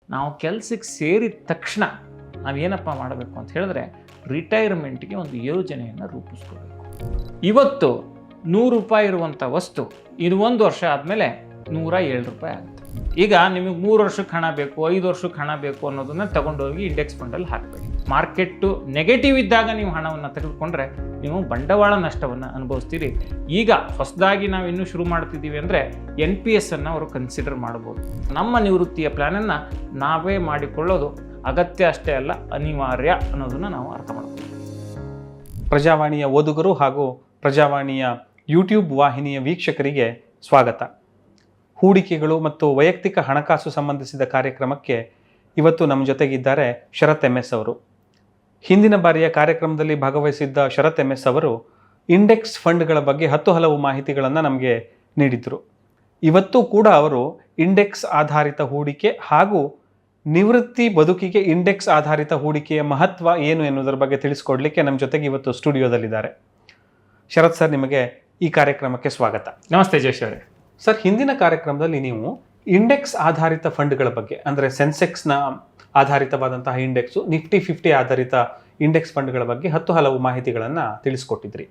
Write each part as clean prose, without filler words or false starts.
ನಾವು ಕೆಲಸಕ್ಕೆ ಸೇರಿದ ತಕ್ಷಣ ನಾವೇನಪ್ಪ ಮಾಡಬೇಕು ಅಂತ ಹೇಳಿದ್ರೆ ರಿಟೈರ್ಮೆಂಟ್ಗೆ ಒಂದು ಯೋಜನೆಯನ್ನು ರೂಪಿಸ್ಕೋಬೇಕು. ಇವತ್ತು ₹100 ಇರುವಂಥ ವಸ್ತು ಇದು 1 ವರ್ಷ ಆದಮೇಲೆ ₹107 ಆಗುತ್ತೆ. ಈಗ ನಿಮಗೆ 3 ವರ್ಷಕ್ಕೆ ಹಣ ಬೇಕು, 5 ವರ್ಷಕ್ಕೆ ಹಣ ಬೇಕು ಅನ್ನೋದನ್ನ ತಗೊಂಡೋಗಿ ಇಂಡೆಕ್ಸ್ ಫಂಡಲ್ಲಿ ಹಾಕಬೇಡಿ. ಮಾರ್ಕೆಟ್ಟು ನೆಗೆಟಿವ್ ಇದ್ದಾಗ ನೀವು ಹಣವನ್ನು ತೆಗೆದುಕೊಂಡ್ರೆ ನೀವು ಬಂಡವಾಳ ನಷ್ಟವನ್ನು ಅನುಭವಿಸ್ತೀರಿ. ಈಗ ಹೊಸದಾಗಿ ನಾವು ಇನ್ನೂ ಶುರು ಮಾಡ್ತಿದ್ದೀವಿ ಅಂದರೆ NPS ಅನ್ನು ಅವರು ಕನ್ಸಿಡರ್ ಮಾಡ್ಬೋದು. ನಮ್ಮ ನಿವೃತ್ತಿಯ ಪ್ಲ್ಯಾನನ್ನು ನಾವೇ ಮಾಡಿಕೊಳ್ಳೋದು ಅಗತ್ಯ ಅಷ್ಟೇ ಅಲ್ಲ, ಅನಿವಾರ್ಯ ಅನ್ನೋದನ್ನು ನಾವು ಅರ್ಥ ಮಾಡ್ತೀವಿ. ಪ್ರಜಾವಾಣಿಯ ಓದುಗರು ಹಾಗೂ ಪ್ರಜಾವಾಣಿಯ ಯೂಟ್ಯೂಬ್ ವಾಹಿನಿಯ ವೀಕ್ಷಕರಿಗೆ ಸ್ವಾಗತ. ಹೂಡಿಕೆಗಳು ಮತ್ತು ವೈಯಕ್ತಿಕ ಹಣಕಾಸು ಸಂಬಂಧಿಸಿದ ಕಾರ್ಯಕ್ರಮಕ್ಕೆ ಇವತ್ತು ನಮ್ಮ ಜೊತೆಗಿದ್ದಾರೆ ಶರತ್ MS ಅವರು. ಹಿಂದಿನ ಬಾರಿಯ ಕಾರ್ಯಕ್ರಮದಲ್ಲಿ ಭಾಗವಹಿಸಿದ್ದ ಶರತ್ MS ಅವರು ಇಂಡೆಕ್ಸ್ ಫಂಡ್ಗಳ ಬಗ್ಗೆ 10 ಹಲವು ಮಾಹಿತಿಗಳನ್ನು ನಮಗೆ ನೀಡಿದರು. ಇವತ್ತು ಕೂಡ ಅವರು ಇಂಡೆಕ್ಸ್ ಆಧಾರಿತ ಹೂಡಿಕೆ ಹಾಗೂ ನಿವೃತ್ತಿ ಬದುಕಿಗೆ ಇಂಡೆಕ್ಸ್ ಆಧಾರಿತ ಹೂಡಿಕೆಯ ಮಹತ್ವ ಏನು ಎನ್ನುವುದರ ಬಗ್ಗೆ ತಿಳಿಸ್ಕೊಡ್ಲಿಕ್ಕೆ ನಮ್ಮ ಜೊತೆಗೆ ಇವತ್ತು ಸ್ಟುಡಿಯೋದಲ್ಲಿದ್ದಾರೆ. ಶರತ್ ಸರ್, ನಿಮಗೆ ಈ ಕಾರ್ಯಕ್ರಮಕ್ಕೆ ಸ್ವಾಗತ. ನಮಸ್ತೆ ಜಯೇಶ್ ಅವರೇ. ಸರ್, ಹಿಂದಿನ ಕಾರ್ಯಕ್ರಮದಲ್ಲಿ ನೀವು ಇಂಡೆಕ್ಸ್ ಆಧಾರಿತ ಫಂಡ್ಗಳ ಬಗ್ಗೆ, ಅಂದರೆ ಸೆನ್ಸೆಕ್ಸ್ನ ಆಧಾರಿತವಾದಂತಹ ಇಂಡೆಕ್ಸು, ನಿಫ್ಟಿ 50 ಆಧಾರಿತ ಇಂಡೆಕ್ಸ್ ಫಂಡ್ಗಳ ಬಗ್ಗೆ 10 ಹಲವು ಮಾಹಿತಿಗಳನ್ನು ತಿಳಿಸ್ಕೊಟ್ಟಿದ್ರಿ.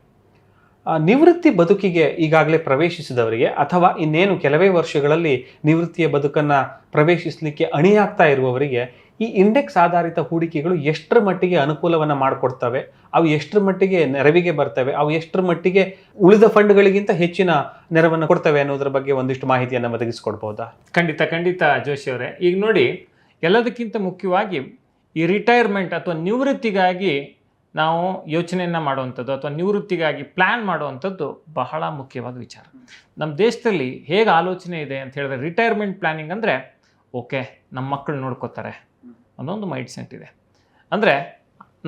ನಿವೃತ್ತಿ ಬದುಕಿಗೆ ಈಗಾಗಲೇ ಪ್ರವೇಶಿಸಿದವರಿಗೆ ಅಥವಾ ಇನ್ನೇನು ಕೆಲವೇ ವರ್ಷಗಳಲ್ಲಿ ನಿವೃತ್ತಿಯ ಬದುಕನ್ನು ಪ್ರವೇಶಿಸಲಿಕ್ಕೆ ಅಣಿಯಾಗ್ತಾ ಇರುವವರಿಗೆ ಈ ಇಂಡೆಕ್ಸ್ ಆಧಾರಿತ ಹೂಡಿಕೆಗಳು ಎಷ್ಟರ ಮಟ್ಟಿಗೆ ಅನುಕೂಲವನ್ನು ಮಾಡಿಕೊಡ್ತವೆ, ಅವು ಎಷ್ಟರ ಮಟ್ಟಿಗೆ ನೆರವಿಗೆ ಬರ್ತವೆ, ಅವು ಎಷ್ಟರ ಮಟ್ಟಿಗೆ ಉಳಿದ ಫಂಡ್ಗಳಿಗಿಂತ ಹೆಚ್ಚಿನ ನೆರವನ್ನು ಕೊಡ್ತವೆ ಅನ್ನೋದ್ರ ಬಗ್ಗೆ ಒಂದಿಷ್ಟು ಮಾಹಿತಿಯನ್ನು ಒದಗಿಸ್ಕೊಡ್ಬೋದಾ? ಖಂಡಿತ ಜೋಶಿ ಅವರೇ. ಈಗ ನೋಡಿ, ಎಲ್ಲದಕ್ಕಿಂತ ಮುಖ್ಯವಾಗಿ ಈ ರಿಟೈರ್ಮೆಂಟ್ ಅಥವಾ ನಿವೃತ್ತಿಗಾಗಿ ನಾವು ಯೋಚನೆಯನ್ನು ಮಾಡುವಂಥದ್ದು ಅಥವಾ ನಿವೃತ್ತಿಗಾಗಿ ಪ್ಲ್ಯಾನ್ ಮಾಡುವಂಥದ್ದು ಬಹಳ ಮುಖ್ಯವಾದ ವಿಚಾರ. ನಮ್ಮ ದೇಶದಲ್ಲಿ ಹೇಗೆ ಆಲೋಚನೆ ಇದೆ ಅಂತ ಹೇಳಿದ್ರೆ, ರಿಟೈರ್ಮೆಂಟ್ ಪ್ಲ್ಯಾನಿಂಗ್ ಅಂದರೆ ಓಕೆ ನಮ್ಮ ಮಕ್ಕಳು ನೋಡ್ಕೋತಾರೆ ಅನ್ನೋದು ಮೈಂಡ್ ಸೆಟ್ ಇದೆ. ಅಂದರೆ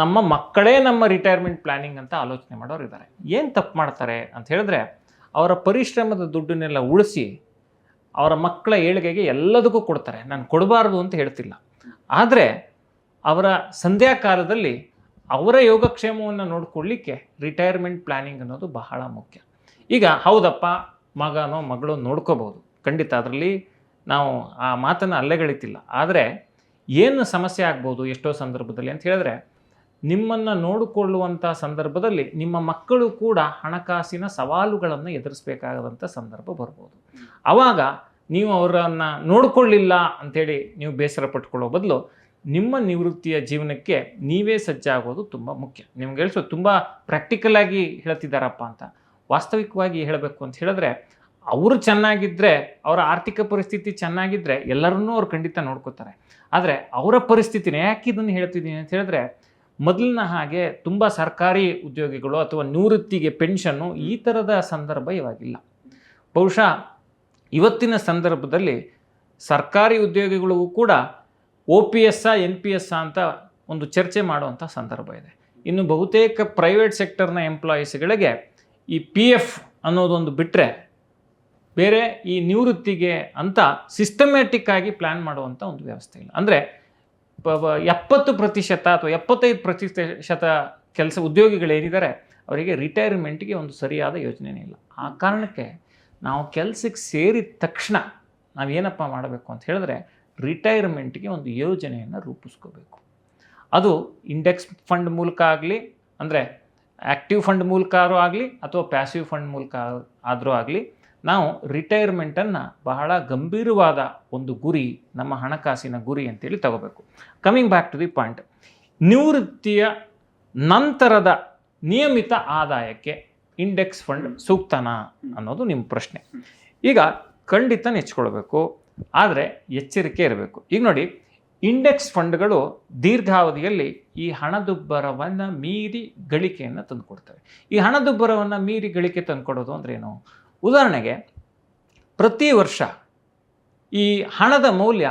ನಮ್ಮ ಮಕ್ಕಳೇ ನಮ್ಮ ರಿಟೈರ್ಮೆಂಟ್ ಪ್ಲ್ಯಾನಿಂಗ್ ಅಂತ ಆಲೋಚನೆ ಮಾಡೋರು ಇದ್ದಾರೆ. ಏನು ತಪ್ಪು ಮಾಡ್ತಾರೆ ಅಂತ ಹೇಳಿದ್ರೆ, ಅವರ ಪರಿಶ್ರಮದ ದುಡ್ಡನ್ನೆಲ್ಲ ಉಳಿಸಿ ಅವರ ಮಕ್ಕಳ ಏಳಿಗೆಗೆ ಎಲ್ಲದಕ್ಕೂ ಕೊಡ್ತಾರೆ. ನಾನು ಕೊಡಬಾರ್ದು ಅಂತ ಹೇಳ್ತಿಲ್ಲ, ಆದರೆ ಅವರ ಸಂಧ್ಯಾ ಕಾಲದಲ್ಲಿ ಅವರ ಯೋಗಕ್ಷೇಮವನ್ನು ನೋಡಿಕೊಳ್ಳಿಕ್ಕೆ ರಿಟೈರ್ಮೆಂಟ್ ಪ್ಲ್ಯಾನಿಂಗ್ ಅನ್ನೋದು ಬಹಳ ಮುಖ್ಯ. ಈಗ ಹೌದಪ್ಪ, ಮಗನೋ ಮಗಳು ನೋಡ್ಕೋಬೋದು, ಖಂಡಿತ ಅದರಲ್ಲಿ ನಾವು ಆ ಮಾತನ್ನು ಅಲ್ಲೆಗಳಿತಿಲ್ಲ. ಆದರೆ ಏನು ಸಮಸ್ಯೆ ಆಗ್ಬೋದು ಎಷ್ಟೋ ಸಂದರ್ಭದಲ್ಲಿ ಅಂತ ಹೇಳಿದ್ರೆ, ನಿಮ್ಮನ್ನು ನೋಡಿಕೊಳ್ಳುವಂಥ ಸಂದರ್ಭದಲ್ಲಿ ನಿಮ್ಮ ಮಕ್ಕಳು ಕೂಡ ಹಣಕಾಸಿನ ಸವಾಲುಗಳನ್ನು ಎದುರಿಸಬೇಕಾದಂಥ ಸಂದರ್ಭ ಬರ್ಬೋದು. ಆವಾಗ ನೀವು ಅವರನ್ನು ನೋಡಿಕೊಳ್ಳಿಲ್ಲ ಅಂಥೇಳಿ ನೀವು ಬೇಸರ ಪಟ್ಕೊಳ್ಳೋ ಬದಲು ನಿಮ್ಮ ನಿವೃತ್ತಿಯ ಜೀವನಕ್ಕೆ ನೀವೇ ಸಜ್ಜಾಗೋದು ತುಂಬ ಮುಖ್ಯ. ನಿಮ್ಗೆ ಹೇಳಿಸೋ ತುಂಬ ಪ್ರಾಕ್ಟಿಕಲಾಗಿ ಹೇಳ್ತಿದ್ದಾರಪ್ಪ ಅಂತ. ವಾಸ್ತವಿಕವಾಗಿ ಹೇಳಬೇಕು ಅಂತ ಹೇಳಿದ್ರೆ, ಅವರು ಚೆನ್ನಾಗಿದ್ದರೆ, ಅವರ ಆರ್ಥಿಕ ಪರಿಸ್ಥಿತಿ ಚೆನ್ನಾಗಿದ್ದರೆ ಎಲ್ಲರನ್ನೂ ಅವ್ರು ಖಂಡಿತ ನೋಡ್ಕೋತಾರೆ. ಆದರೆ ಅವರ ಪರಿಸ್ಥಿತಿನೇ ಯಾಕೆ ಇದನ್ನು ಹೇಳ್ತಿದ್ದೀನಿ ಅಂತ ಹೇಳಿದ್ರೆ, ಮೊದಲಿನ ಹಾಗೆ ತುಂಬ ಸರ್ಕಾರಿ ಉದ್ಯೋಗಿಗಳು ಅಥವಾ ನಿವೃತ್ತಿಗೆ ಪೆನ್ಷನ್ನು ಈ ಥರದ ಸಂದರ್ಭ ಇವಾಗಿಲ್ಲ. ಬಹುಶಃ ಇವತ್ತಿನ ಸಂದರ್ಭದಲ್ಲಿ ಸರ್ಕಾರಿ ಉದ್ಯೋಗಿಗಳಿಗೂ ಕೂಡ OPS NPS ಅಂತ ಒಂದು ಚರ್ಚೆ ಮಾಡುವಂಥ ಸಂದರ್ಭ ಇದೆ. ಇನ್ನು ಬಹುತೇಕ ಪ್ರೈವೇಟ್ ಸೆಕ್ಟರ್ನ ಎಂಪ್ಲಾಯೀಸ್ಗಳಿಗೆ ಈ PF ಅನ್ನೋದೊಂದು ಬಿಟ್ಟರೆ ಬೇರೆ ಈ ನಿವೃತ್ತಿಗೆ ಅಂತ ಸಿಸ್ಟಮ್ಯಾಟಿಕ್ ಆಗಿ ಪ್ಲ್ಯಾನ್ ಮಾಡುವಂಥ ಒಂದು ವ್ಯವಸ್ಥೆ ಇಲ್ಲ. ಅಂದರೆ 70% ಅಥವಾ 75% ಕೆಲಸ ಉದ್ಯೋಗಿಗಳೇನಿದ್ದಾರೆ ಅವರಿಗೆ ರಿಟೈರ್ಮೆಂಟ್ಗೆ ಒಂದು ಸರಿಯಾದ ಯೋಜನೆಯೇ ಇಲ್ಲ. ಆ ಕಾರಣಕ್ಕೆ ನಾವು ಕೆಲಸಕ್ಕೆ ಸೇರಿದ ತಕ್ಷಣ ನಾವೇನಪ್ಪ ಮಾಡಬೇಕು ಅಂತ ಹೇಳಿದ್ರೆ ರಿಟೈರ್ಮೆಂಟ್ಗೆ ಒಂದು ಯೋಜನೆಯನ್ನು ರೂಪಿಸ್ಕೋಬೇಕು. ಅದು ಇಂಡೆಕ್ಸ್ ಫಂಡ್ ಮೂಲಕ ಆಗಲಿ, ಅಂದರೆ ಆ್ಯಕ್ಟಿವ್ ಫಂಡ್ ಮೂಲಕ ಆಗಲಿ ಅಥವಾ ಪ್ಯಾಸಿವ್ ಫಂಡ್ ಮೂಲಕ ಆದರೂ ಆಗಲಿ, ನಾವು ರಿಟೈರ್ಮೆಂಟನ್ನು ಬಹಳ ಗಂಭೀರವಾದ ಒಂದು ಗುರಿ, ನಮ್ಮ ಹಣಕಾಸಿನ ಗುರಿ ಅಂತೇಳಿ ತಗೋಬೇಕು. Coming back to the point, ನಿವೃತ್ತಿಯ ನಂತರದ ನಿಯಮಿತ ಆದಾಯಕ್ಕೆ ಇಂಡೆಕ್ಸ್ ಫಂಡ್ ಸೂಕ್ತನಾ ಅನ್ನೋದು ನಿಮ್ಮ ಪ್ರಶ್ನೆ. ಈಗ ಖಂಡಿತ ನೆಚ್ಕೊಳ್ಬೇಕು, ಆದರೆ ಎಚ್ಚರಿಕೆ ಇರಬೇಕು. ಈಗ ನೋಡಿ, ಇಂಡೆಕ್ಸ್ ಫಂಡ್ಗಳು ದೀರ್ಘಾವಧಿಯಲ್ಲಿ ಈ ಹಣದುಬ್ಬರವನ್ನು ಮೀರಿ ಗಳಿಕೆಯನ್ನು ತಂದುಕೊಡ್ತವೆ. ಈ ಹಣದುಬ್ಬರವನ್ನು ಮೀರಿ ಗಳಿಕೆ ತಂದುಕೊಡೋದು ಅಂದ್ರೇನು? ಉದಾಹರಣೆಗೆ, ಪ್ರತಿ ವರ್ಷ ಈ ಹಣದ ಮೌಲ್ಯ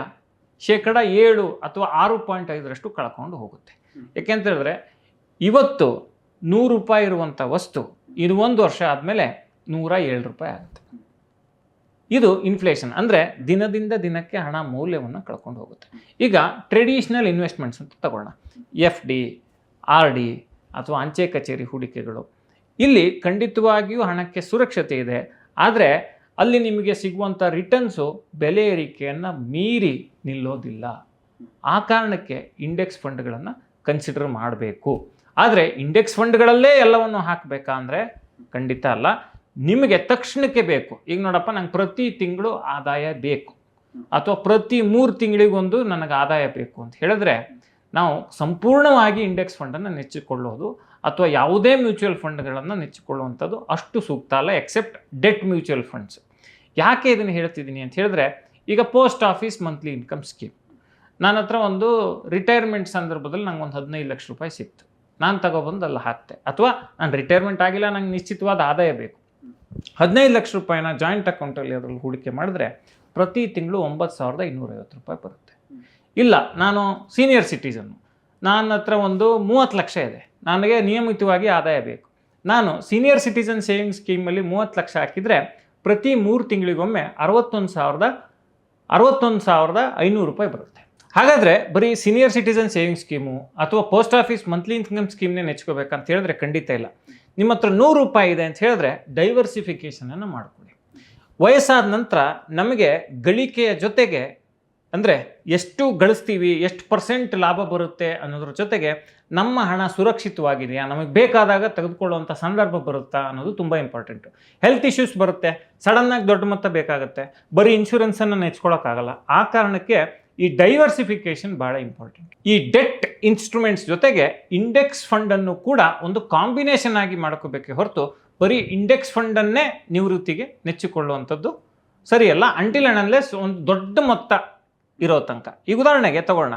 7% ಅಥವಾ 6.5% ಕಳ್ಕೊಂಡು ಹೋಗುತ್ತೆ. ಯಾಕೆಂತ ಹೇಳಿದ್ರೆ, ಇವತ್ತು ₹100 ಇರುವಂಥ ವಸ್ತು ಇದು 1 ವರ್ಷ ಆದಮೇಲೆ ₹107 ಆಗುತ್ತೆ. ಇದು ಇನ್ಫ್ಲೇಷನ್, ಅಂದರೆ ದಿನದಿಂದ ದಿನಕ್ಕೆ ಹಣ ಮೌಲ್ಯವನ್ನು ಕಳ್ಕೊಂಡು ಹೋಗುತ್ತೆ. ಈಗ ಟ್ರೆಡಿಷ್ನಲ್ ಇನ್ವೆಸ್ಟ್ಮೆಂಟ್ಸ್ ಅಂತ ತಗೊಳ್ಳೋಣ, FD, RD ಅಥವಾ ಅಂಚೆ ಕಚೇರಿ ಹೂಡಿಕೆಗಳು. ಇಲ್ಲಿ ಖಂಡಿತವಾಗಿಯೂ ಹಣಕ್ಕೆ ಸುರಕ್ಷತೆ ಇದೆ, ಆದರೆ ಅಲ್ಲಿ ನಿಮಗೆ ಸಿಗುವಂಥ ರಿಟರ್ನ್ಸು ಬೆಲೆ ಏರಿಕೆಯನ್ನು ಮೀರಿ ನಿಲ್ಲೋದಿಲ್ಲ. ಆ ಕಾರಣಕ್ಕೆ ಇಂಡೆಕ್ಸ್ ಫಂಡ್ಗಳನ್ನು ಕನ್ಸಿಡರ್ ಮಾಡಬೇಕು. ಆದರೆ ಇಂಡೆಕ್ಸ್ ಫಂಡ್ಗಳಲ್ಲೇ ಎಲ್ಲವನ್ನು ಹಾಕಬೇಕಾ ಅಂದರೆ ಖಂಡಿತ ಅಲ್ಲ. ನಿಮಗೆ ತಕ್ಷಣಕ್ಕೆ ಬೇಕು, ಈಗ ನೋಡಪ್ಪ ನಂಗೆ ಪ್ರತಿ ತಿಂಗಳು ಆದಾಯ ಬೇಕು ಅಥವಾ ಪ್ರತಿ 3 ತಿಂಗಳಿಗೊಂದು ನನಗೆ ಆದಾಯ ಬೇಕು ಅಂತ ಹೇಳಿದ್ರೆ ನಾವು ಸಂಪೂರ್ಣವಾಗಿ ಇಂಡೆಕ್ಸ್ ಫಂಡನ್ನು ನೆಚ್ಚಿಕೊಳ್ಳೋದು ಅಥವಾ ಯಾವುದೇ ಮ್ಯೂಚುವಲ್ ಫಂಡ್ಗಳನ್ನು ನೆಚ್ಚಿಕೊಳ್ಳುವಂಥದ್ದು ಅಷ್ಟು ಸೂಕ್ತ ಅಲ್ಲ, ಎಕ್ಸೆಪ್ಟ್ ಡೆಟ್ ಮ್ಯೂಚುವಲ್ ಫಂಡ್ಸ್. ಯಾಕೆ ಇದನ್ನು ಹೇಳ್ತಿದ್ದೀನಿ ಅಂತ ಹೇಳಿದ್ರೆ, ಈಗ post office monthly income scheme ನನ್ನ ಹತ್ರ ಒಂದು ರಿಟೈರ್ಮೆಂಟ್ ಸಂದರ್ಭದಲ್ಲಿ ನಂಗೆ ಒಂದು 15 ಲಕ್ಷ ರೂಪಾಯಿ ಸಿಕ್ತು, ನಾನು ತಗೊಬಂದು ಅಲ್ಲಿ ಹಾಕ್ತೆ. ಅಥವಾ ನಾನು ರಿಟೈರ್ಮೆಂಟ್ ಆಗಿಲ್ಲ, ನಂಗೆ ನಿಶ್ಚಿತವಾದ ಆದಾಯ ಬೇಕು, 15 ಲಕ್ಷ ರೂಪಾಯಿನ ಜಾಯಿಂಟ್ ಅಕೌಂಟಲ್ಲಿ ಅದರಲ್ಲಿ ಹೂಡಿಕೆ ಮಾಡಿದ್ರೆ ಪ್ರತಿ ತಿಂಗಳು 9,250 ರೂಪಾಯಿ ಬರುತ್ತೆ. ಇಲ್ಲ, ನಾನು ಸೀನಿಯರ್ ಸಿಟಿಸನ್ನು, ನನ್ನ ಹತ್ರ ಒಂದು 30 ಲಕ್ಷ ಇದೆ, ನನಗೆ ನಿಯಮಿತವಾಗಿ ಆದಾಯ ಬೇಕು, ನಾನು ಸೀನಿಯರ್ ಸಿಟಿಸನ್ ಸೇವಿಂಗ್ ಸ್ಕೀಮಲ್ಲಿ 30 ಲಕ್ಷ ಹಾಕಿದರೆ ಪ್ರತಿ 3 ತಿಂಗಳಿಗೊಮ್ಮೆ 61,500 ರೂಪಾಯಿ ಬರುತ್ತೆ. ಹಾಗಾದರೆ ಬರೀ ಸೀನಿಯರ್ ಸಿಟಿಸನ್ ಸೇವಿಂಗ್ ಸ್ಕೀಮು ಅಥವಾ ಪೋಸ್ಟ್ ಆಫೀಸ್ ಮಂತ್ಲಿ ಇನ್ಕಮ್ ಸ್ಕೀಮ್ನೇ ನೆಚ್ಕೋಬೇಕಂತ ಹೇಳಿದ್ರೆ ಖಂಡಿತ ಇಲ್ಲ. ನಿಮ್ಮ ಹತ್ರ 100 ರೂಪಾಯಿ ಇದೆ ಅಂತ ಹೇಳಿದ್ರೆ ಡೈವರ್ಸಿಫಿಕೇಷನನ್ನು ಮಾಡಿಕೊಡಿ. ವಯಸ್ಸಾದ ನಂತರ ನಮಗೆ ಗಳಿಕೆಯ ಜೊತೆಗೆ ಅಂದರೆ ಎಷ್ಟು ಗಳಿಸ್ತೀವಿ, ಎಷ್ಟು ಪರ್ಸೆಂಟ್ ಲಾಭ ಬರುತ್ತೆ ಅನ್ನೋದ್ರ ಜೊತೆಗೆ ನಮ್ಮ ಹಣ ಸುರಕ್ಷಿತವಾಗಿದೆಯಾ, ನಮಗೆ ಬೇಕಾದಾಗ ತೆಗೆದುಕೊಳ್ಳುವಂಥ ಸಂದರ್ಭ ಬರುತ್ತಾ ಅನ್ನೋದು ತುಂಬ ಇಂಪಾರ್ಟೆಂಟು. ಹೆಲ್ತ್ ಇಶ್ಯೂಸ್ ಬರುತ್ತೆ, ಸಡನ್ನಾಗಿ ದೊಡ್ಡ ಮೊತ್ತ ಬೇಕಾಗುತ್ತೆ, ಬರೀ ಇನ್ಶೂರೆನ್ಸನ್ನು ನೆಚ್ಕೊಳ್ಳೋಕ್ಕಾಗಲ್ಲ. ಆ ಕಾರಣಕ್ಕೆ ಈ ಡೈವರ್ಸಿಫಿಕೇಷನ್ ಭಾಳ ಇಂಪಾರ್ಟೆಂಟ್. ಈ ಡೆಟ್ ಇನ್ಸ್ಟ್ರೂಮೆಂಟ್ಸ್ ಜೊತೆಗೆ ಇಂಡೆಕ್ಸ್ ಫಂಡನ್ನು ಕೂಡ ಒಂದು ಕಾಂಬಿನೇಷನ್ ಆಗಿ ಮಾಡ್ಕೋಬೇಕೆ ಹೊರತು ಬರೀ ಇಂಡೆಕ್ಸ್ ಫಂಡನ್ನೇ ನಿವೃತ್ತಿಗೆ ನೆಚ್ಚಿಕೊಳ್ಳುವಂಥದ್ದು ಸರಿಯಲ್ಲ, ಅಂಟಿಲ್ ಅಂಡ್ ಅನ್ಲೆಸ್ ಒಂದು ದೊಡ್ಡ ಮೊತ್ತ ಇರೋ ತನಕ. ಈಗ ಉದಾಹರಣೆಗೆ ತಗೊಳ್ಳೋಣ,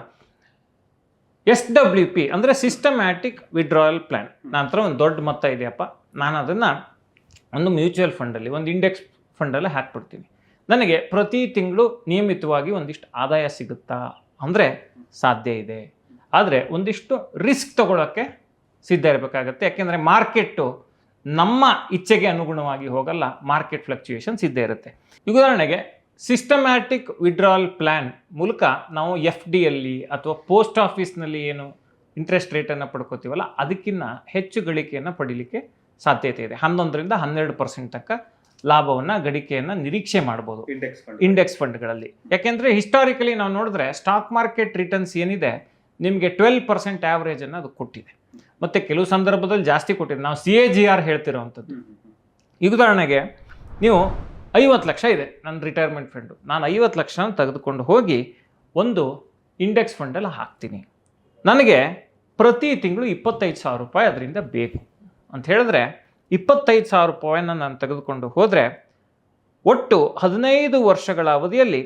SWP ಅಂದರೆ ಸಿಸ್ಟಮ್ಯಾಟಿಕ್ ವಿಡ್ರಾಯಲ್ ಪ್ಲ್ಯಾನ್. ನನ್ನ ಹತ್ರ ಒಂದು ದೊಡ್ಡ ಮೊತ್ತ ಇದೆಯಪ್ಪ, ನಾನು ಅದನ್ನು ಒಂದು ಮ್ಯೂಚುವಲ್ ಫಂಡಲ್ಲಿ, ಒಂದು ಇಂಡೆಕ್ಸ್ ಫಂಡಲ್ಲಿ ಹಾಕ್ಬಿಡ್ತೀನಿ, ನನಗೆ ಪ್ರತಿ ತಿಂಗಳು ನಿಯಮಿತವಾಗಿ ಒಂದಿಷ್ಟು ಆದಾಯ ಸಿಗುತ್ತಾ ಅಂದರೆ ಸಾಧ್ಯ ಇದೆ. ಆದರೆ ಒಂದಿಷ್ಟು ರಿಸ್ಕ್ ತಗೊಳ್ಳೋಕ್ಕೆ ಸಿದ್ಧ ಇರಬೇಕಾಗತ್ತೆ. ಯಾಕೆಂದರೆ ಮಾರ್ಕೆಟು ನಮ್ಮ ಇಚ್ಛೆಗೆ ಅನುಗುಣವಾಗಿ ಹೋಗಲ್ಲ, ಮಾರ್ಕೆಟ್ ಫ್ಲಕ್ಚುಯೇಷನ್ಸ್ ಇದ್ದೇ ಇರುತ್ತೆ. ಈಗ ಉದಾಹರಣೆಗೆ ಸಿಸ್ಟಮ್ಯಾಟಿಕ್ ವಿಡ್ರಾಲ್ ಪ್ಲ್ಯಾನ್ ಮೂಲಕ ನಾವು FDಯಲ್ಲಿ ಅಥವಾ ಪೋಸ್ಟ್ ಆಫೀಸ್ನಲ್ಲಿ ಏನು ಇಂಟ್ರೆಸ್ಟ್ ರೇಟನ್ನು ಪಡ್ಕೋತೀವಲ್ಲ ಅದಕ್ಕಿಂತ ಹೆಚ್ಚು ಗಳಿಕೆಯನ್ನು ಪಡೀಲಿಕ್ಕೆ ಸಾಧ್ಯತೆ ಇದೆ. 11ರಿಂದ 12% ತನಕ ಲಾಭವನ್ನು ಗಳಿಕೆಯನ್ನು ನಿರೀಕ್ಷೆ ಮಾಡ್ಬೋದು ಇಂಡೆಕ್ಸ್ ಫಂಡ್ಗಳಲ್ಲಿ. ಯಾಕೆಂದರೆ ಹಿಸ್ಟಾರಿಕಲಿ ನಾವು ನೋಡಿದ್ರೆ ಸ್ಟಾಕ್ ಮಾರ್ಕೆಟ್ ರಿಟರ್ನ್ಸ್ ಏನಿದೆ ನಿಮಗೆ 12% ಆ್ಯಾವ್ರೇಜನ್ನು ಅದು ಕೊಟ್ಟಿದೆ, ಮತ್ತು ಕೆಲವು ಸಂದರ್ಭದಲ್ಲಿ ಜಾಸ್ತಿ ಕೊಟ್ಟಿದೆ. ನಾವು CAGR ಹೇಳ್ತಿರೋವಂಥದ್ದು. ಈಗ ಉದಾಹರಣೆಗೆ ನೀವು 50 ಲಕ್ಷ ಇದೆ ನನ್ನ ರಿಟೈರ್ಮೆಂಟ್ ಫಂಡು, ನಾನು 50 ಲಕ್ಷನ ತೆಗೆದುಕೊಂಡು ಹೋಗಿ ಒಂದು ಇಂಡೆಕ್ಸ್ ಫಂಡಲ್ಲಿ ಹಾಕ್ತೀನಿ, ನನಗೆ ಪ್ರತಿ ತಿಂಗಳು 25,000 ರೂಪಾಯಿ ಅದರಿಂದ ಬೇಕು ಅಂತ ಹೇಳಿದ್ರೆ 25,000 ರೂಪಾಯಿನ ನಾನು ತೆಗೆದುಕೊಂಡು ಹೋದರೆ ಒಟ್ಟು 15 ವರ್ಷಗಳ ಅವಧಿಯಲ್ಲಿ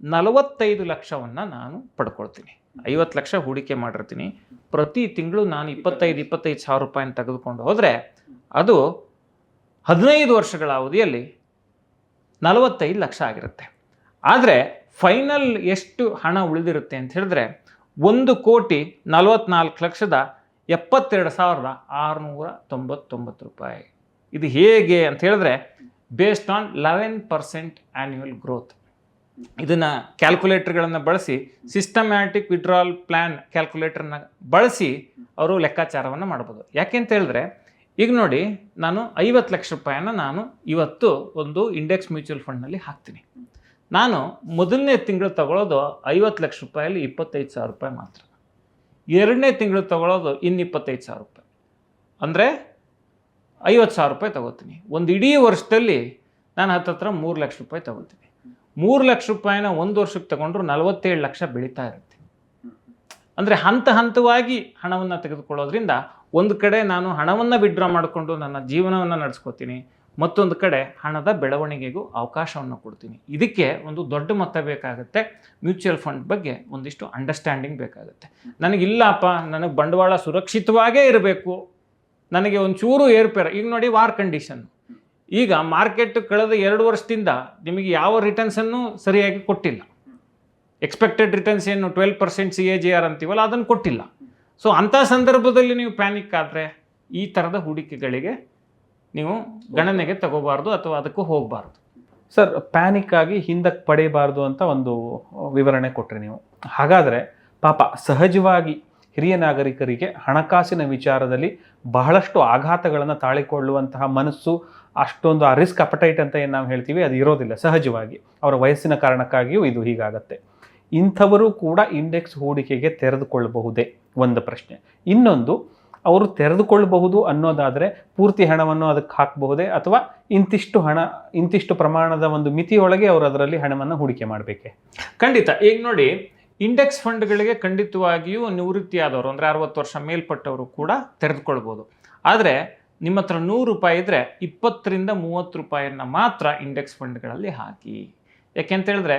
45 ಲಕ್ಷವನ್ನು ನಾನು ಪಡ್ಕೊಳ್ತೀನಿ. 50 ಲಕ್ಷ ಹೂಡಿಕೆ ಮಾಡಿರ್ತೀನಿ, ಪ್ರತಿ ತಿಂಗಳು ನಾನು 25,000 ರೂಪಾಯಿನ ತೆಗೆದುಕೊಂಡು ಹೋದರೆ ಅದು 15 ವರ್ಷಗಳ ಅವಧಿಯಲ್ಲಿ 45 ಲಕ್ಷ ಆಗಿರುತ್ತೆ. ಆದರೆ ಫೈನಲ್ ಎಷ್ಟು ಹಣ ಉಳಿದಿರುತ್ತೆ ಅಂತ ಹೇಳಿದ್ರೆ 1,42,72,699 ರೂಪಾಯಿ. ಇದು ಹೇಗೆ ಅಂತ ಹೇಳಿದ್ರೆ ಬೇಸ್ಡ್ ಆನ್ 11% ಆ್ಯನ್ಯುವಲ್ ಗ್ರೋತ್. ಇದನ್ನು ಕ್ಯಾಲ್ಕುಲೇಟರ್ಗಳನ್ನು ಬಳಸಿ, ಸಿಸ್ಟಮ್ಯಾಟಿಕ್ ವಿಡ್ರಾಲ್ ಪ್ಲ್ಯಾನ್ ಕ್ಯಾಲ್ಕುಲೇಟರ್ನ ಬಳಸಿ ಅವರು ಲೆಕ್ಕಾಚಾರವನ್ನು ಮಾಡ್ಬೋದು. ಯಾಕೆ ಅಂತ ಹೇಳಿದ್ರೆ ಈಗ ನೋಡಿ, ನಾನು 50 ಲಕ್ಷ ರೂಪಾಯಿನ ನಾನು ಇವತ್ತು ಒಂದು ಇಂಡೆಕ್ಸ್ ಮ್ಯೂಚುವಲ್ ಫಂಡ್ನಲ್ಲಿ ಹಾಕ್ತೀನಿ. ನಾನು ಮೊದಲನೇ ತಿಂಗಳು ತಗೊಳ್ಳೋದು 50 ಲಕ್ಷ ರೂಪಾಯಲ್ಲಿ 25,000 ರೂಪಾಯಿ ಮಾತ್ರ. ಎರಡನೇ ತಿಂಗಳು ತಗೊಳ್ಳೋದು ಇನ್ನು 25,000 ರೂಪಾಯಿ, ಅಂದರೆ 50,000 ರೂಪಾಯಿ ತಗೋತೀನಿ. ಒಂದು ಇಡೀ ವರ್ಷದಲ್ಲಿ ನಾನು ಹತ್ತತ್ರ 3 ಲಕ್ಷ ರೂಪಾಯಿ ತಗೋತೀನಿ. 3 ಲಕ್ಷ ರೂಪಾಯಿನ ಒಂದು ವರ್ಷಕ್ಕೆ ತಗೊಂಡ್ರು 47 ಲಕ್ಷ ಬೆಳೀತಾ ಇರುತ್ತೆ. ಅಂದರೆ ಹಂತವಾಗಿ ಹಣವನ್ನು ತೆಗೆದುಕೊಳ್ಳೋದ್ರಿಂದ ಒಂದು ಕಡೆ ನಾನು ಹಣವನ್ನು ವಿಡ್ರಾ ಮಾಡಿಕೊಂಡು ನನ್ನ ಜೀವನವನ್ನು ನಡೆಸ್ಕೋತೀನಿ, ಮತ್ತೊಂದು ಕಡೆ ಹಣದ ಬೆಳವಣಿಗೆಗೂ ಅವಕಾಶವನ್ನು ಕೊಡ್ತೀನಿ. ಇದಕ್ಕೆ ಒಂದು ದೊಡ್ಡ ಮೊತ್ತ ಬೇಕಾಗುತ್ತೆ. ಮ್ಯೂಚುವಲ್ ಫಂಡ್ ಬಗ್ಗೆ ಒಂದಿಷ್ಟು ಅಂಡರ್ಸ್ಟ್ಯಾಂಡಿಂಗ್ ಬೇಕಾಗುತ್ತೆ. ನನಗಿಲ್ಲಪ್ಪ, ನನಗೆ ಬಂಡವಾಳ ಸುರಕ್ಷಿತವಾಗೇ ಇರಬೇಕು, ನನಗೆ ಒಂಚೂರು ಏರ್ಪೇರ. ಈಗ ನೋಡಿ, ವಾರ್ ಕಂಡೀಷನ್, ಈಗ ಮಾರ್ಕೆಟ್ ಕಳೆದ 2 ವರ್ಷದಿಂದ ನಿಮಗೆ ಯಾವ ರಿಟರ್ನ್ಸನ್ನು ಸರಿಯಾಗಿ ಕೊಟ್ಟಿಲ್ಲ. ಎಕ್ಸ್ಪೆಕ್ಟೆಡ್ ರಿಟರ್ನ್ಸ್ ಏನು 12% CAGR ಅಂತೀವಲ್ಲ ಅದನ್ನು ಕೊಟ್ಟಿಲ್ಲ. ಸೊ ಅಂಥ ಸಂದರ್ಭದಲ್ಲಿ ನೀವು ಪ್ಯಾನಿಕ್ ಆದರೆ ಈ ಥರದ ಹೂಡಿಕೆಗಳಿಗೆ ನೀವು ಗಣನೆಗೆ ತಗೋಬಾರ್ದು ಅಥವಾ ಅದಕ್ಕೂ ಹೋಗಬಾರ್ದು. ಸರ್, ಪ್ಯಾನಿಕ್ ಆಗಿ ಹಿಂದಕ್ಕೆ ಪಡೆಯಬಾರ್ದು ಅಂತ ಒಂದು ವಿವರಣೆ ಕೊಟ್ಟರೆ ನೀವು. ಹಾಗಾದರೆ ಪಾಪ ಸಹಜವಾಗಿ ಹಿರಿಯ ನಾಗರಿಕರಿಗೆ ಹಣಕಾಸಿನ ವಿಚಾರದಲ್ಲಿ ಬಹಳಷ್ಟು ಆಘಾತಗಳನ್ನು ತಾಳಿಕೊಳ್ಳುವಂತಹ ಮನಸ್ಸು, ಅಷ್ಟೊಂದು ಆ ರಿಸ್ಕ್ ಅಪಟೈಟ್ ಅಂತ ಏನು ನಾವು ಹೇಳ್ತೀವಿ ಅದು ಇರೋದಿಲ್ಲ. ಸಹಜವಾಗಿ ಅವರ ವಯಸ್ಸಿನ ಕಾರಣಕ್ಕಾಗಿಯೂ ಇದು ಹೀಗಾಗತ್ತೆ. ಇಂಥವರು ಕೂಡ ಇಂಡೆಕ್ಸ್ ಹೂಡಿಕೆಗೆ ತೆರೆದುಕೊಳ್ಳಬಹುದೇ ಒಂದು ಪ್ರಶ್ನೆ. ಇನ್ನೊಂದು, ಅವರು ತೆರೆದುಕೊಳ್ಳಬಹುದು ಅನ್ನೋದಾದರೆ ಪೂರ್ತಿ ಹಣವನ್ನು ಅದಕ್ಕೆ ಹಾಕಬಹುದೇ, ಅಥವಾ ಇಂತಿಷ್ಟು ಪ್ರಮಾಣದ ಒಂದು ಮಿತಿಯೊಳಗೆ ಅವರು ಅದರಲ್ಲಿ ಹಣವನ್ನು ಹೂಡಿಕೆ ಮಾಡಬೇಕೆ? ಖಂಡಿತ. ಈಗ ನೋಡಿ, ಇಂಡೆಕ್ಸ್ ಫಂಡ್ಗಳಿಗೆ ಖಂಡಿತವಾಗಿಯೂ ನಿವೃತ್ತಿ ಆದವರು ಅಂದರೆ 60 ವರ್ಷ ಮೇಲ್ಪಟ್ಟವರು ಕೂಡ ತೆರೆದುಕೊಳ್ಬೋದು. ಆದರೆ ನಿಮ್ಮ ಹತ್ರ 100 ರೂಪಾಯಿ ಇದ್ದರೆ 20ರಿಂದ 30 ರೂಪಾಯಿಯನ್ನು ಮಾತ್ರ ಇಂಡೆಕ್ಸ್ ಫಂಡ್ಗಳಲ್ಲಿ ಹಾಕಿ. ಯಾಕೆಂತ ಹೇಳಿದ್ರೆ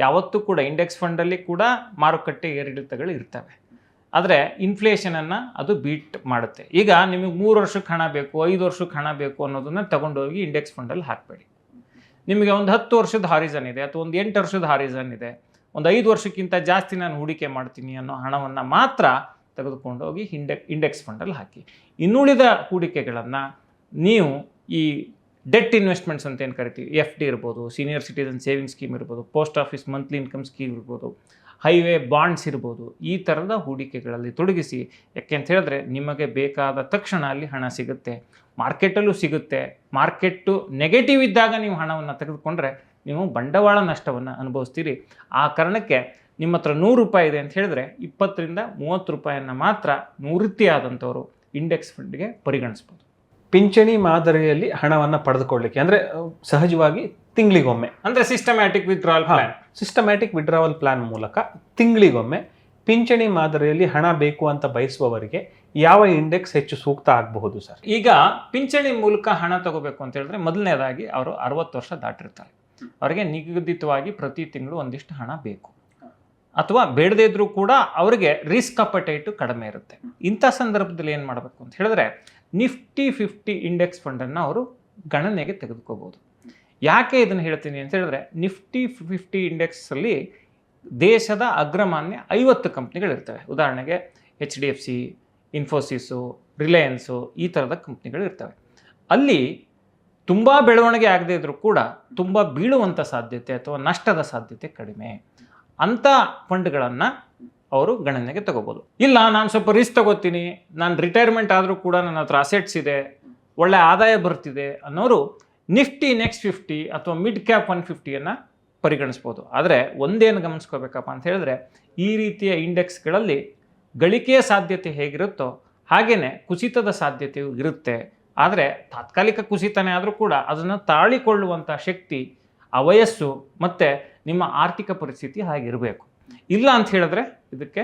ಯಾವತ್ತೂ ಕೂಡ ಇಂಡೆಕ್ಸ್ ಫಂಡಲ್ಲಿ ಕೂಡ ಮಾರುಕಟ್ಟೆ ಏರಿಳಿತಗಳು ಇರ್ತವೆ. ಆದರೆ ಇನ್ಫ್ಲೇಷನನ್ನು ಅದು ಬೀಟ್ ಮಾಡುತ್ತೆ. ಈಗ ನಿಮಗೆ 3 ವರ್ಷಕ್ಕೆ ಹಣ ಬೇಕು, 5 ವರ್ಷಕ್ಕೆ ಹಣ ಬೇಕು ಅನ್ನೋದನ್ನು ತಗೊಂಡೋಗಿ ಇಂಡೆಕ್ಸ್ ಫಂಡಲ್ಲಿ ಹಾಕಬೇಡಿ. ನಿಮಗೆ ಒಂದು 10 ವರ್ಷದ ಹಾರಿಸನ್ ಇದೆ, ಅಥವಾ ಒಂದು 8 ವರ್ಷದ ಹಾರಿಸನ್ ಇದೆ, ಒಂದು 5 ವರ್ಷಕ್ಕಿಂತ ಜಾಸ್ತಿ ನಾನು ಹೂಡಿಕೆ ಮಾಡ್ತೀನಿ ಅನ್ನೋ ಹಣವನ್ನು ಮಾತ್ರ ತೆಗೆದುಕೊಂಡೋಗಿ ಇಂಡೆಕ್ಸ್ ಫಂಡಲ್ಲಿ ಹಾಕಿ. ಇನ್ನುಳಿದ ಹೂಡಿಕೆಗಳನ್ನು ನೀವು ಈ ಡೆಟ್ ಇನ್ವೆಸ್ಟ್ಮೆಂಟ್ಸ್ ಅಂತ ಏನು ಕರಿತೀವಿ, FD ಇರ್ಬೋದು, ಸೀನಿಯರ್ ಸಿಟಿಸನ್ ಸೇವಿಂಗ್ ಸ್ಕೀಮ್ ಇರ್ಬೋದು, post office monthly income scheme ಇರ್ಬೋದು, ಹೈವೇ ಬಾಂಡ್ಸ್ ಇರ್ಬೋದು, ಈ ಥರದ ಹೂಡಿಕೆಗಳಲ್ಲಿ ತೊಡಗಿಸಿ. ಯಾಕೆಂತ ಹೇಳಿದ್ರೆ ನಿಮಗೆ ಬೇಕಾದ ತಕ್ಷಣ ಅಲ್ಲಿ ಹಣ ಸಿಗುತ್ತೆ, ಮಾರ್ಕೆಟಲ್ಲೂ ಸಿಗುತ್ತೆ. ಮಾರ್ಕೆಟ್ಟು ನೆಗೆಟಿವ್ ಇದ್ದಾಗ ನೀವು ಹಣವನ್ನು ತೆಗೆದುಕೊಂಡ್ರೆ ನೀವು ಬಂಡವಾಳ ನಷ್ಟವನ್ನು ಅನುಭವಿಸ್ತೀರಿ. ಆ ಕಾರಣಕ್ಕೆ ನಿಮ್ಮ ಹತ್ರ 100 ರೂಪಾಯಿ ಇದೆ ಅಂತ ಹೇಳಿದ್ರೆ 20ರಿಂದ 30 ರೂಪಾಯಿಯನ್ನು ಮಾತ್ರ ನಿವೃತ್ತಿ ಆದಂಥವರು ಇಂಡೆಕ್ಸ್ ಫಂಡ್ಗೆ ಪರಿಗಣಿಸ್ಬೋದು. ಪಿಂಚಣಿ ಮಾದರಿಯಲ್ಲಿ ಹಣವನ್ನು ಪಡೆದುಕೊಳ್ಳಲಿಕ್ಕೆ ಅಂದರೆ ಸಹಜವಾಗಿ ತಿಂಗಳಿಗೊಮ್ಮೆ ಅಂದರೆ ಸಿಸ್ಟಮ್ಯಾಟಿಕ್ ವಿಡ್ರಾವಲ್ ಪ್ಲಾನ್ ಮೂಲಕ ತಿಂಗಳಿಗೊಮ್ಮೆ ಪಿಂಚಣಿ ಮಾದರಿಯಲ್ಲಿ ಹಣ ಬೇಕು ಅಂತ ಬಯಸುವವರಿಗೆ ಯಾವ ಇಂಡೆಕ್ಸ್ ಹೆಚ್ಚು ಸೂಕ್ತ ಆಗಬಹುದು ಸರ್? ಈಗ ಪಿಂಚಣಿ ಮೂಲಕ ಹಣ ತಗೋಬೇಕು ಅಂತ ಹೇಳಿದ್ರೆ ಮೊದಲನೇದಾಗಿ ಅವರು 60 ವರ್ಷ ದಾಟಿರ್ತಾರೆ. ಅವರಿಗೆ ನಿಗದಿತವಾಗಿ ಪ್ರತಿ ತಿಂಗಳು ಒಂದಿಷ್ಟು ಹಣ ಬೇಕು, ಅಥವಾ ಬೇಡದೇ ಇದ್ರೂ ಕೂಡ ಅವರಿಗೆ ರಿಸ್ಕ್ ಅಪಟೈಟು ಕಡಿಮೆ ಇರುತ್ತೆ. ಇಂಥ ಸಂದರ್ಭದಲ್ಲಿ ಏನು ಮಾಡಬೇಕು ಅಂತ ಹೇಳಿದ್ರೆ ನಿಫ್ಟಿ 50 ಇಂಡೆಕ್ಸ್ ಫಂಡನ್ನು ಅವರು ಗಣನೆಗೆ ತೆಗೆದುಕೋಬೋದು. ಯಾಕೆ ಇದನ್ನು ಹೇಳ್ತೀನಿ ಅಂತ ಹೇಳಿದ್ರೆ ನಿಫ್ಟಿ 50 ಇಂಡೆಕ್ಸಲ್ಲಿ ದೇಶದ ಅಗ್ರಮಾನ್ಯ 50 ಕಂಪ್ನಿಗಳಿರ್ತವೆ. ಉದಾಹರಣೆಗೆ HDFC, ಇನ್ಫೋಸಿಸು, ರಿಲಯನ್ಸು, ಈ ಥರದ ಕಂಪ್ನಿಗಳು ಇರ್ತವೆ. ಅಲ್ಲಿ ತುಂಬ ಬೆಳವಣಿಗೆ ಆಗದೇ ಇದ್ರೂ ಕೂಡ ತುಂಬ ಬೀಳುವಂಥ ಸಾಧ್ಯತೆ ಅಥವಾ ನಷ್ಟದ ಸಾಧ್ಯತೆ ಕಡಿಮೆ. ಅಂಥ ಫಂಡ್ಗಳನ್ನು ಅವರು ಗಣನೆಗೆ ತಗೋಬೋದು. ಇಲ್ಲ, ನಾನು ಸ್ವಲ್ಪ ರಿಸ್ಕ್ ತಗೋತೀನಿ, ನಾನು ರಿಟೈರ್ಮೆಂಟ್ ಆದರೂ ಕೂಡ ನನ್ನ ಹತ್ರ ಅಸೆಟ್ಸ್ ಇದೆ, ಒಳ್ಳೆ ಆದಾಯ ಬರ್ತಿದೆ ಅನ್ನೋರು ನಿಫ್ಟಿ ನೆಕ್ಸ್ಟ್ 50 ಅಥವಾ ಮಿಡ್ ಕ್ಯಾಪ್ 150ಯನ್ನು ಪರಿಗಣಿಸ್ಬೋದು. ಆದರೆ ಒಂದೇನು ಗಮನಿಸ್ಕೋಬೇಕಪ್ಪ ಅಂತ ಹೇಳಿದ್ರೆ ಈ ರೀತಿಯ ಇಂಡೆಕ್ಸ್ಗಳಲ್ಲಿ ಗಳಿಕೆಯ ಸಾಧ್ಯತೆ ಹೇಗಿರುತ್ತೋ ಹಾಗೆಯೇ ಕುಸಿತದ ಸಾಧ್ಯತೆಯೂ ಇರುತ್ತೆ. ಆದರೆ ತಾತ್ಕಾಲಿಕ ಕುಸಿತನೇ ಆದರೂ ಕೂಡ ಅದನ್ನು ತಾಳಿಕೊಳ್ಳುವಂಥ ಶಕ್ತಿ, ಆ ವಯಸ್ಸು ಮತ್ತು ನಿಮ್ಮ ಆರ್ಥಿಕ ಪರಿಸ್ಥಿತಿ ಹಾಗಿರಬೇಕು. ಇಲ್ಲ ಅಂತ ಹೇಳಿದ್ರೆ ಇದಕ್ಕೆ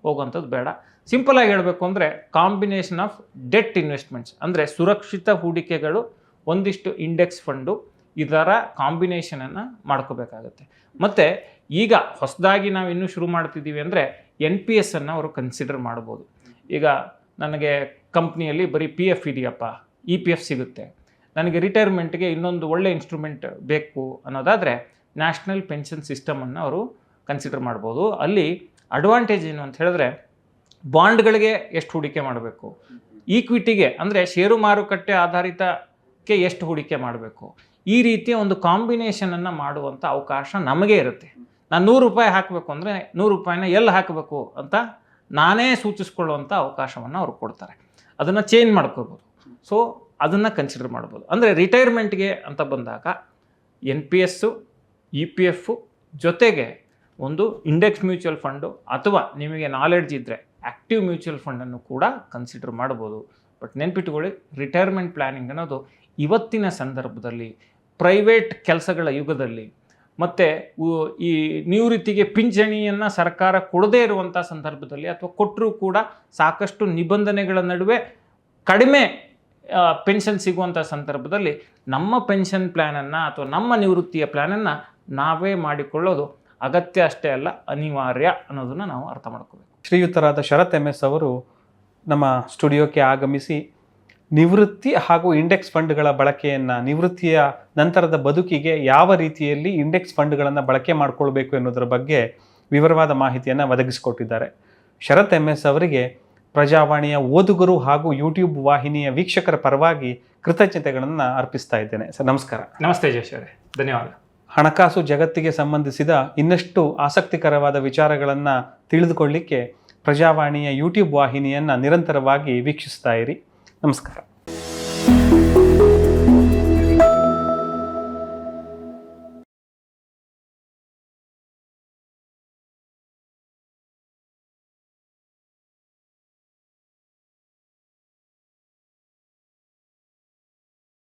ಹೋಗುವಂಥದ್ದು ಬೇಡ. ಸಿಂಪಲಾಗಿ ಹೇಳಬೇಕು ಅಂದರೆ ಕಾಂಬಿನೇಷನ್ ಆಫ್ ಡೆಟ್ ಇನ್ವೆಸ್ಟ್ಮೆಂಟ್ಸ್ ಅಂದರೆ ಸುರಕ್ಷಿತ ಹೂಡಿಕೆಗಳು, ಒಂದಿಷ್ಟು ಇಂಡೆಕ್ಸ್ ಫಂಡು, ಇದರ ಕಾಂಬಿನೇಷನನ್ನು ಮಾಡ್ಕೋಬೇಕಾಗತ್ತೆ. ಮತ್ತು ಈಗ ಹೊಸದಾಗಿ ನಾವು ಇನ್ನೂ ಶುರು ಮಾಡ್ತಿದ್ದೀವಿ ಅಂದರೆ NPS ಅನ್ನು ಅವರು ಕನ್ಸಿಡರ್ ಮಾಡ್ಬೋದು. ಈಗ ನನಗೆ ಕಂಪ್ನಿಯಲ್ಲಿ ಬರೀ PF ಇದೆಯಪ್ಪ, EPF ಸಿಗುತ್ತೆ, ನನಗೆ ರಿಟೈರ್ಮೆಂಟ್ಗೆ ಇನ್ನೊಂದು ಒಳ್ಳೆ ಇನ್ಸ್ಟ್ರೂಮೆಂಟ್ ಬೇಕು ಅನ್ನೋದಾದರೆ ನ್ಯಾಷನಲ್ ಪೆನ್ಷನ್ ಸಿಸ್ಟಮನ್ನು ಅವರು ಕನ್ಸಿಡರ್ ಮಾಡ್ಬೋದು. ಅಲ್ಲಿ ಅಡ್ವಾಂಟೇಜ್ ಏನು ಅಂತ ಹೇಳಿದ್ರೆ ಬಾಂಡ್ಗಳಿಗೆ ಎಷ್ಟು ಹೂಡಿಕೆ ಮಾಡಬೇಕು, ಈಕ್ವಿಟಿಗೆ ಅಂದರೆ ಷೇರು ಮಾರುಕಟ್ಟೆ ಆಧಾರಿತಕ್ಕೆ ಎಷ್ಟು ಹೂಡಿಕೆ ಮಾಡಬೇಕು, ಈ ರೀತಿಯ ಒಂದು ಕಾಂಬಿನೇಷನನ್ನು ಮಾಡುವಂಥ ಅವಕಾಶ ನಮಗೆ ಇರುತ್ತೆ. ನಾನು 100 ರೂಪಾಯಿ ಹಾಕಬೇಕು ಅಂದರೆ 100 ರೂಪಾಯಿನ ಎಲ್ಲಿ ಹಾಕಬೇಕು ಅಂತ ನಾನೇ ಸೂಚಿಸ್ಕೊಳ್ಳುವಂಥ ಅವಕಾಶವನ್ನು ಅವ್ರು ಕೊಡ್ತಾರೆ. ಅದನ್ನು ಚೇಂಜ್ ಮಾಡ್ಕೋಬೋದು. ಸೊ ಅದನ್ನು ಕನ್ಸಿಡರ್ ಮಾಡ್ಬೋದು. ಅಂದರೆ ರಿಟೈರ್ಮೆಂಟ್ಗೆ ಅಂತ ಬಂದಾಗ NPS, EPF ಜೊತೆಗೆ ಒಂದು ಇಂಡೆಕ್ಸ್ ಮ್ಯೂಚುವಲ್ ಫಂಡು, ಅಥವಾ ನಿಮಗೆ ನಾಲೆಡ್ಜ್ ಇದ್ದರೆ ಆ್ಯಕ್ಟಿವ್ ಮ್ಯೂಚುವಲ್ ಫಂಡನ್ನು ಕೂಡ ಕನ್ಸಿಡರ್ ಮಾಡ್ಬೋದು. ಬಟ್ ನೆನ್ಪಿಟ್ಟುಕೊಳ್ಳಿ, ರಿಟೈರ್ಮೆಂಟ್ ಪ್ಲ್ಯಾನಿಂಗ್ ಅನ್ನೋದು ಇವತ್ತಿನ ಸಂದರ್ಭದಲ್ಲಿ ಪ್ರೈವೇಟ್ ಕೆಲಸಗಳ ಯುಗದಲ್ಲಿ ಮತ್ತು ಈ ನಿವೃತ್ತಿಗೆ ಪಿಂಚಣಿಯನ್ನು ಸರ್ಕಾರ ಕೊಡದೇ ಇರುವಂಥ ಸಂದರ್ಭದಲ್ಲಿ, ಅಥವಾ ಕೊಟ್ಟರೂ ಕೂಡ ಸಾಕಷ್ಟು ನಿಬಂಧನೆಗಳ ನಡುವೆ ಕಡಿಮೆ ಪೆನ್ಷನ್ ಸಿಗುವಂಥ ಸಂದರ್ಭದಲ್ಲಿ ನಮ್ಮ ಪೆನ್ಷನ್ ಪ್ಲ್ಯಾನನ್ನು ಅಥವಾ ನಮ್ಮ ನಿವೃತ್ತಿಯ ಪ್ಲ್ಯಾನನ್ನು ನಾವೇ ಮಾಡಿಕೊಳ್ಳೋದು ಅಗತ್ಯ ಅಷ್ಟೇ ಅಲ್ಲ, ಅನಿವಾರ್ಯ ಅನ್ನೋದನ್ನು ನಾವು ಅರ್ಥ ಮಾಡ್ಕೋಬೇಕು. ಶ್ರೀಯುತರಾದ ಶರತ್ MS ಅವರು ನಮ್ಮ ಸ್ಟುಡಿಯೋಕ್ಕೆ ಆಗಮಿಸಿ ನಿವೃತ್ತಿ ಹಾಗೂ ಇಂಡೆಕ್ಸ್ ಫಂಡ್ಗಳ ಬಳಕೆಯನ್ನು, ನಿವೃತ್ತಿಯ ನಂತರದ ಬದುಕಿಗೆ ಯಾವ ರೀತಿಯಲ್ಲಿ ಇಂಡೆಕ್ಸ್ ಫಂಡ್ಗಳನ್ನು ಬಳಕೆ ಮಾಡಿಕೊಳ್ಬೇಕು ಎನ್ನುವುದರ ಬಗ್ಗೆ ವಿವರವಾದ ಮಾಹಿತಿಯನ್ನು ಒದಗಿಸಿಕೊಟ್ಟಿದ್ದಾರೆ. ಶರತ್ MS ಅವರಿಗೆ ಪ್ರಜಾವಾಣಿಯ ಓದುಗರು ಹಾಗೂ ಯೂಟ್ಯೂಬ್ ವಾಹಿನಿಯ ವೀಕ್ಷಕರ ಪರವಾಗಿ ಕೃತಜ್ಞತೆಗಳನ್ನು ಅರ್ಪಿಸ್ತಾ ಇದ್ದೇನೆ. ಸರ್ ನಮಸ್ಕಾರ. ನಮಸ್ತೆ ಜಯೇಶ್ ಅವರೇ, ಧನ್ಯವಾದ. ಹಣಕಾಸು ಜಗತ್ತಿಗೆ ಸಂಬಂಧಿಸಿದ ಇನ್ನಷ್ಟು ಆಸಕ್ತಿಕರವಾದ ವಿಚಾರಗಳನ್ನು ತಿಳಿದುಕೊಳ್ಳಿಕ್ಕೆ ಪ್ರಜಾವಾಣಿಯ ಯೂಟ್ಯೂಬ್ ವಾಹಿನಿಯನ್ನು ನಿರಂತರವಾಗಿ ವೀಕ್ಷಿಸ್ತಾ ಇರಿ. ನಮಸ್ಕಾರ.